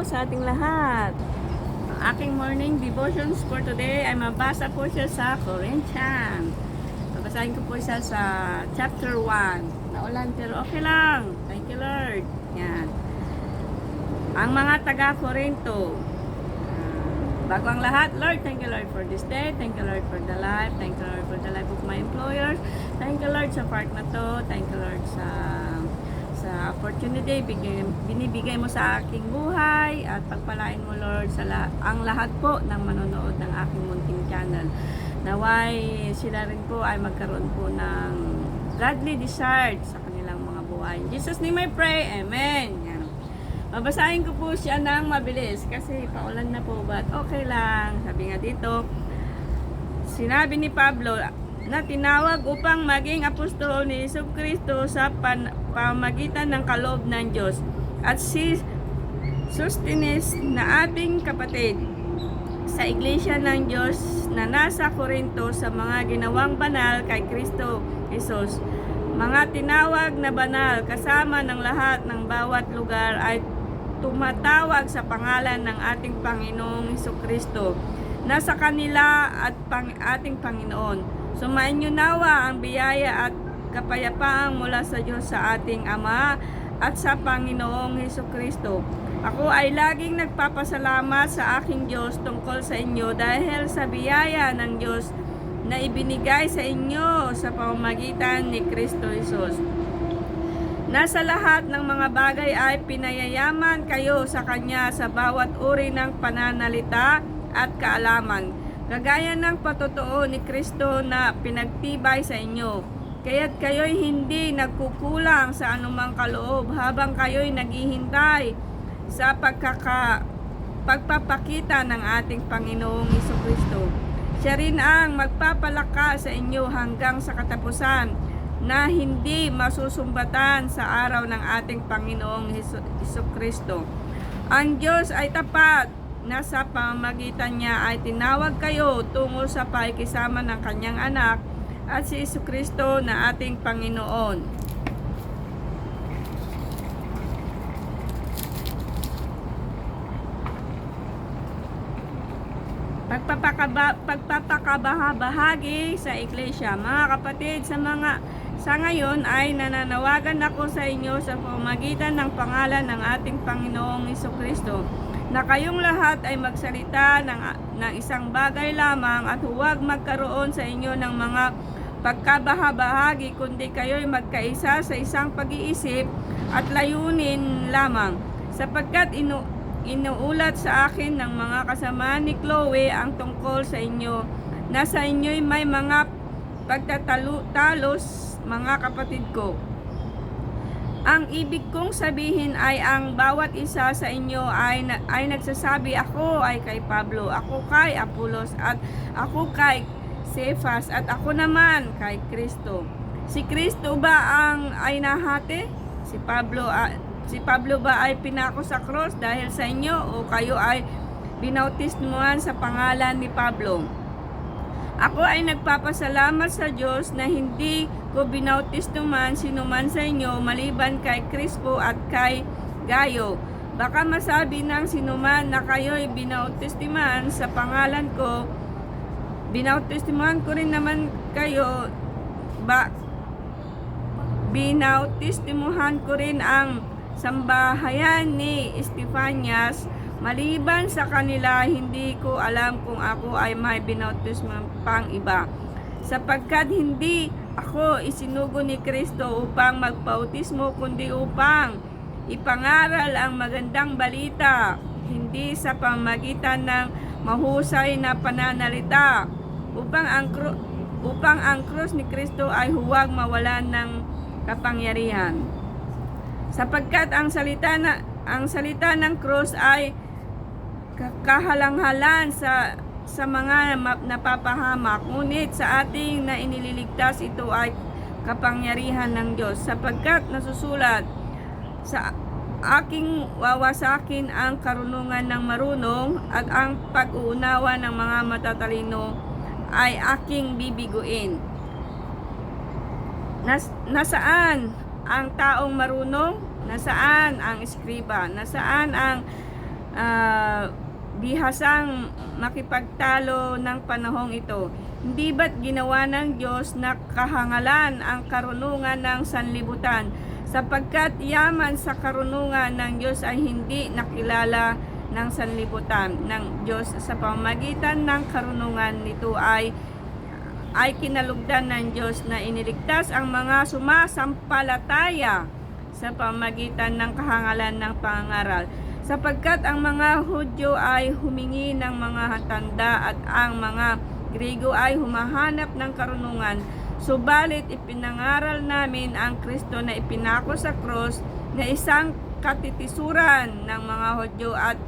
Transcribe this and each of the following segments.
sa ating lahat. Ang aking morning devotions for today ay mabasa po siya sa Corinthians. Babasahin ko po siya sa chapter 1. Naulan pero okay lang. Thank you Lord. Yan. Ang mga taga-Corinto. Bago ang lahat, Lord, thank you Lord for this day. Thank you Lord for the life. Thank you Lord for the life of my employers. Thank you Lord sa part na to. Thank you Lord sa opportunity binibigay mo sa aking buhay at pagpalain mo Lord sa ang lahat po ng manonood ng aking munting channel. Naway sila rin po ay magkaroon po ng godly desire sa kanilang mga buhay. In Jesus name I pray. Amen. Yan. Babasahin ko po siya ng mabilis kasi paulan na po but okay lang. Sabi nga dito, sinabi ni Pablo na tinawag upang maging apostol ni Jesucristo sa pamagitan ng kaloob ng Diyos at si Sosthenes na ating kapatid sa iglesia ng Diyos na nasa Corinto sa mga ginawang banal kay Kristo Jesus. Mga tinawag na banal kasama ng lahat ng bawat lugar ay tumatawag sa pangalan ng ating Panginoong Jesucristo na sa kanila at ating Panginoon. Sumainyo nawa ang biyaya at kapayapaang mula sa Diyos sa ating Ama at sa Panginoong Jesucristo. Ako ay laging nagpapasalamat sa aking Diyos tungkol sa inyo dahil sa biyaya ng Diyos na ibinigay sa inyo sa pamamagitan ni Kristo Jesus. Nasa lahat ng mga bagay ay pinayayaman kayo sa Kanya sa bawat uri ng pananalita at kaalaman, kagaya ng patotoo ni Kristo na pinagtibay sa inyo. Kaya't kayo'y hindi nagkukulang sa anumang kaloob habang kayo'y naghihintay sa pagpapakita ng ating Panginoong Jesucristo. Siya rin ang magpapalakas sa inyo hanggang sa katapusan na hindi masusumbatan sa araw ng ating Panginoong Jesucristo. Ang Diyos ay tapat na sa pamamagitan niya ay tinawag kayo tungo sa pakikisama ng kanyang anak at si Jesucristo na ating Panginoon. Pagpapakabahagi sa iglesia. Mga kapatid, sa ngayon ay nananawagan ako sa inyo sa pamamagitan ng pangalan ng ating Panginoong Jesucristo na kayong lahat ay magsalita ng isang bagay lamang at huwag magkaroon sa inyo ng mga pagkabahabahagi kundi kayo'y magkaisa sa isang pag-iisip at layunin lamang, sapagkat inuulat sa akin ng mga kasama ni Chloe ang tungkol sa inyo na sa inyo'y may mga pagtatalos, mga kapatid ko. Ang ibig kong sabihin ay ang bawat isa sa inyo ay nagsasabi, ako ay kay Pablo, ako kay Apolos, at ako kay Cephas, at ako naman kay Kristo. Si Kristo ba ay nahati? Si Pablo ba ay pinako sa cross dahil sa inyo o kayo ay binautismuhan sa pangalan ni Pablo? Ako ay nagpapasalamat sa Diyos na hindi ko binautismuhan sinuman sa inyo maliban kay Crispo at kay Gayo. Baka masabi ng sinuman na kayo'y binautismuhan sa pangalan ko. Binautismuhan ko rin naman kayo. Binautismuhan ko rin ang sambahayan ni Estefanias. Maliban sa kanila, hindi ko alam kung ako ay may binautismuhan pang iba. Sapagkat hindi ako isinugo ni Kristo upang magpautismo, kundi upang ipangaral ang magandang balita, hindi sa pamamagitan ng mahusay na pananalita, upang ang krus ni Kristo ay huwag mawalan ng kapangyarihan. Sapagkat ang salita ng krus ay kahalanghalan sa mga napapahamak, ngunit sa ating na inililigtas ito ay kapangyarihan ng Diyos, sapagkat nasusulat, sa aking wawasakin ang karunungan ng marunong at ang pag-uunawa ng mga matatalino ay aking bibiguin. Nasaan ang taong marunong? Nasaan ang eskriba? Nasaan ang bihasang makipagtalo ng panahong ito. Hindi ba't ginawa ng Diyos na kahangalan ang karunungan ng sanlibutan, sapagkat yaman sa karunungan ng Diyos ay hindi nakilala ng sanlibutan ng Diyos sa pamamagitan ng karunungan nito ay kinalugdan ng Diyos na iniligtas ang mga sumasampalataya sa pamamagitan ng kahangalan ng pangaral, sapagkat ang mga Hudyo ay humingi ng mga tanda at ang mga Griego ay humahanap ng karunungan. Subalit ipinangaral namin ang Kristo na ipinako sa krus na isang katitisuran ng mga Hudyo at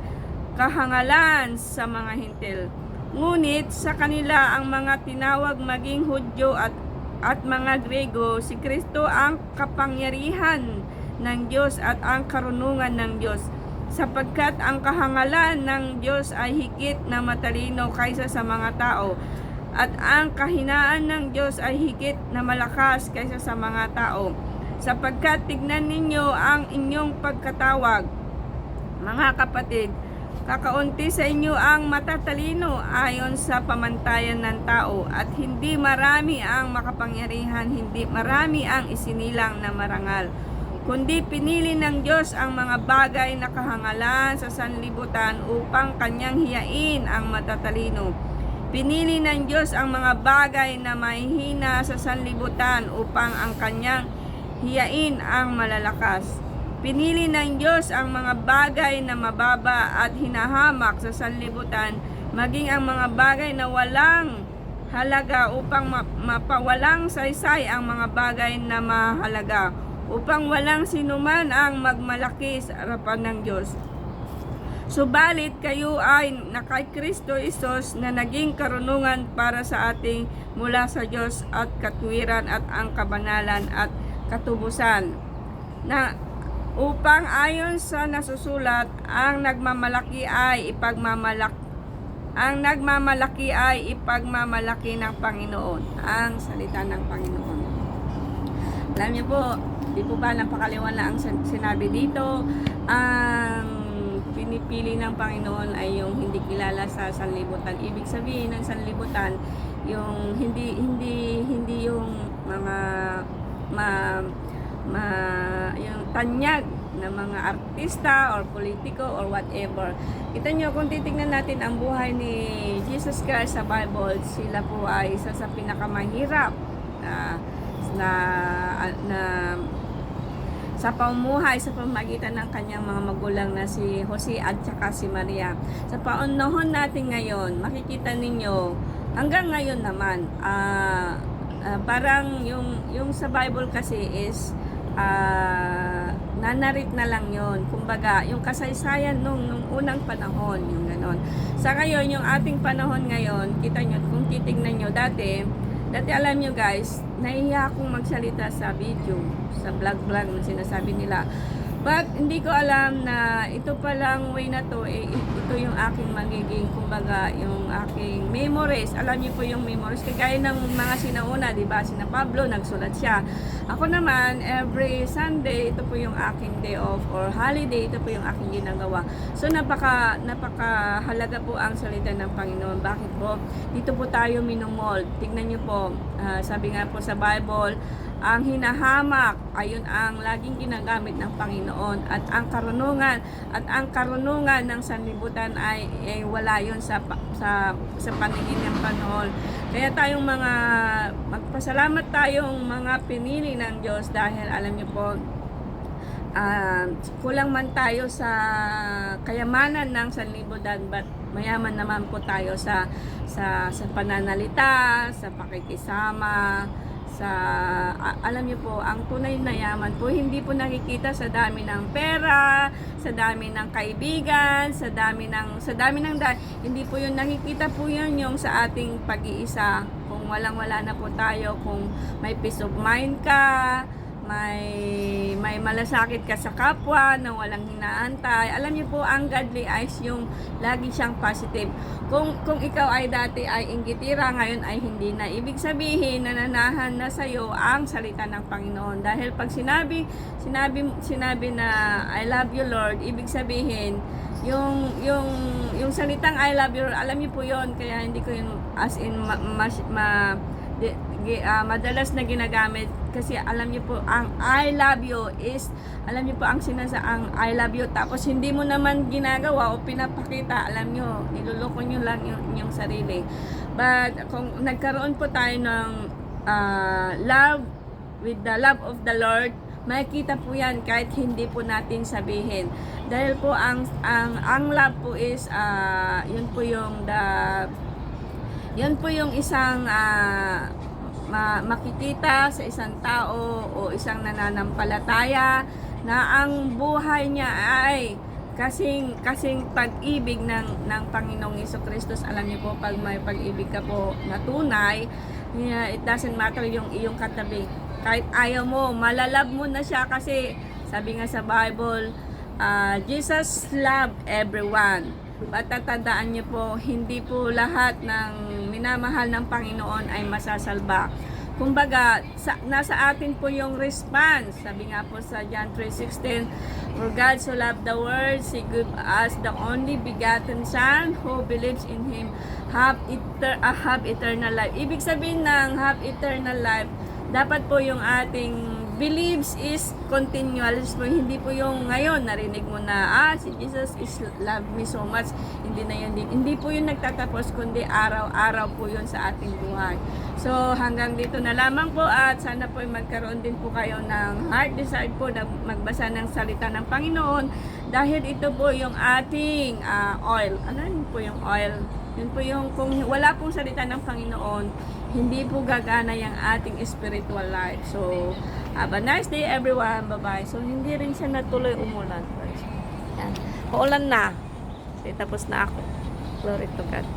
kahangalan sa mga Hintil. Ngunit sa kanila ang mga tinawag maging Hudyo at mga Griego, si Kristo ang kapangyarihan ng Diyos at ang karunungan ng Diyos, sapagkat ang kahangalan ng Diyos ay higit na matalino kaysa sa mga tao, at ang kahinaan ng Diyos ay higit na malakas kaysa sa mga tao. Sapagkat tignan ninyo ang inyong pagkatawag, mga kapatid, kakaunti sa inyo ang matatalino ayon sa pamantayan ng tao, at hindi marami ang makapangyarihan, hindi marami ang isinilang na marangal. Kundi pinili ng Diyos ang mga bagay na kahangalan sa sanlibutan upang kanyang hiyain ang matatalino. Pinili ng Diyos ang mga bagay na mahihina sa sanlibutan upang ang kanyang hiyain ang malalakas. Pinili ng Diyos ang mga bagay na mababa at hinahamak sa sanlibutan, maging ang mga bagay na walang halaga upang mapawalang saysay ang mga bagay na mahalaga, upang walang sinuman ang magmalaki sa harapan ng Diyos. Subalit kayo ay kay Kristo Isos na naging karunungan para sa ating mula sa Diyos at katwiran at ang kabanalan at katubusan, na upang ayon sa nasusulat, ang nagmamalaki ay ipagmamalaki ng Panginoon. Ang salita ng Panginoon. Alam niyo po, di po ba napakaliwanag ang sinabi dito? Ang pinipili ng Panginoon ay yung hindi kilala sa sanlibutan. Ibig sabihin ng sanlibutan, yung hindi yung mga yung tanyag na mga artista or politiko or whatever. Kita nyo, kung titignan natin ang buhay ni Jesus Christ sa Bible, sila po ay isa sa pinakamahirap na sa pamumuhay sa pamagitan ng kanyang mga magulang na si Jose at saka si Maria. Sa panahon natin ngayon, makikita ninyo hanggang ngayon naman parang yung sa Bible kasi is nanarit na lang yon. Kumbaga, yung kasaysayan nung unang panahon, yung ganon. Sa ngayon, yung ating panahon ngayon, kita nyo, kung titignan nyo, dati alam nyo guys, nahihiya akong magsalita sa video, sa vlog na sinasabi nila. But hindi ko alam na ito palang way na to, ito yung aking magiging, kumbaga, yung aking memories. Alam niyo po yung memories, kagaya ng mga sinauna, di ba? Sina Pablo, nagsulat siya. Ako naman, every Sunday, ito po yung aking day off or holiday, ito po yung aking ginagawa. So, napakahalaga po ang salita ng Panginoon. Bakit po? Dito po tayo minumold. Tignan niyo po, sabi nga po sa Bible, ang hinahamak ayun ang laging ginagamit ng Panginoon, at ang karunungan ng sanlibutan ay wala yun sa paningin ng Panginoon. Kaya tayong mga magpasalamat tayong mga pinili ng Diyos, dahil alam niyo po, kulang man tayo sa kayamanan ng sanlibutan, but mayaman naman po tayo sa pananalita, sa pakikisama, alam niyo po, ang tunay na yaman po hindi po nakikita sa dami ng pera, sa dami ng kaibigan, sa dami ng hindi po yun nakikita po yun yung sa ating pag-iisa. Kung walang-wala na po tayo, kung may peace of mind ka, may malasakit ka sa kapwa na walang hinaantay. Alam niyo po, ang godly eyes yung lagi siyang positive. Kung ikaw ay dati ay inggitira, ngayon ay hindi na. Ibig sabihin, nananahan na sa'yo ang salita ng Panginoon. Dahil pag sinabi na I love you Lord, ibig sabihin yung salitang I love you, alam niyo po yon, kaya hindi ko yun as in madalas na ginagamit, kasi alam niyo po ang I love you is, alam niyo po ang ang I love you, tapos hindi mo naman ginagawa o pinapakita, alam niyo, niloloko niyo lang yung sarili. But kung nagkaroon po tayo ng love with the love of the Lord, makikita po yan kahit hindi po natin sabihin. Dahil po ang love po is yun po yung isang makikita sa isang tao o isang nananampalataya na ang buhay niya ay kasing pag-ibig ng Panginoong Jesucristo. Alam niyo po, pag may pag-ibig ka po na tunay, it doesn't matter yung iyong katabi. Kahit ayaw mo, malalab mo na siya, kasi sabi nga sa Bible, Jesus loved everyone. Patatandaan niyo po, hindi po lahat ng minamahal ng Panginoon ay masasalba. Kumbaga, nasa atin po yung response. Sabi nga po sa John 3:16, for God so loved the world, He gave us the only begotten Son, who believes in Him have eternal life. Ibig sabihin ng have eternal life, dapat po yung ating believes is continuous po, hindi po yung ngayon narinig mo na si Jesus is love me so much, hindi na yun din, hindi po yun nagtatapos, kundi araw-araw po yun sa ating buhay. So hanggang dito na lamang po, at sana po magkaroon din po kayo ng heart desire po na magbasa ng salita ng Panginoon, dahil ito po yung ating oil. Ano yun po yung oil? Yun po yung, kung wala pong salita ng Panginoon, hindi po gagana yung ating spiritual life. So, have a nice day everyone. Bye-bye. So, hindi rin siya natuloy umulan. Yan. Uulan na. Kasi tapos na ako. Glory to God.